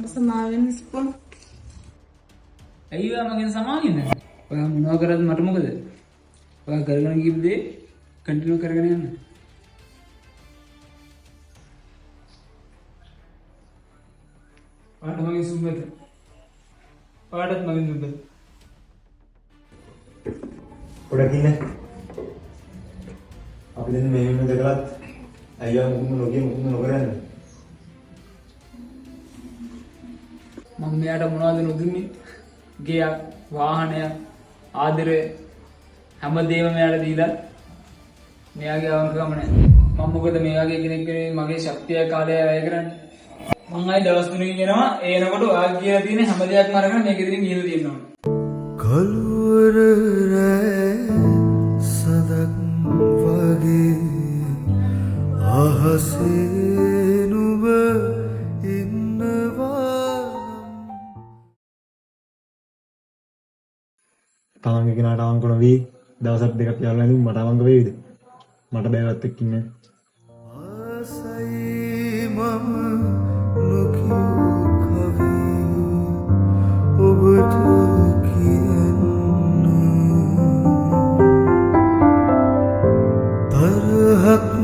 සමාවෙන්න ස්පොන් ඇයි ඔයා මගෙන් සමාවෙන්නේ? ඔයා මොනවා කරත් මට මොකද? ඔයා කරගෙන ගිය දේ කන්ටිනියු කරගෙන යන්න. ඔයාට මගෙන් සුබද? ඔයාටත් මගෙන් සුබද? පොඩක් ඉන්න. අපි දැන් මේ වෙන දෙකලත් අයියා මුකුත් නොකර යන්නේ. මම මෙයාට මොනවද නොදුන්නේ? ගෙයක්, වාහනයක්, ආදරය හැමදේම මෙයාට දීලා මෙයාගේ අවංකකම නැහැ. මම මොකද මේ වගේ කෙනෙක් වෙනුවෙන් මගේ ශක්තිය කාලය වැය කරන්නේ? මං ආයි දවස් 3කින් එනවා. එනකොට ඔයා කියලා තියෙන හැම දෙයක්ම අරගෙන මේක ඉදිරින් ගිහලා තියෙන්න ඕන. කලුවර සදක් වගේ අහසේ නුඹ තමන්ගේ කෙනාට අවංක නොවී දවසක් දෙකක් යවලා නැති මට අවංක වෙයිද? මට බෑවත් එක්ක ඉන්න. ආසයි මම නොකියූ කවි ඔබට කියන්න තරහක්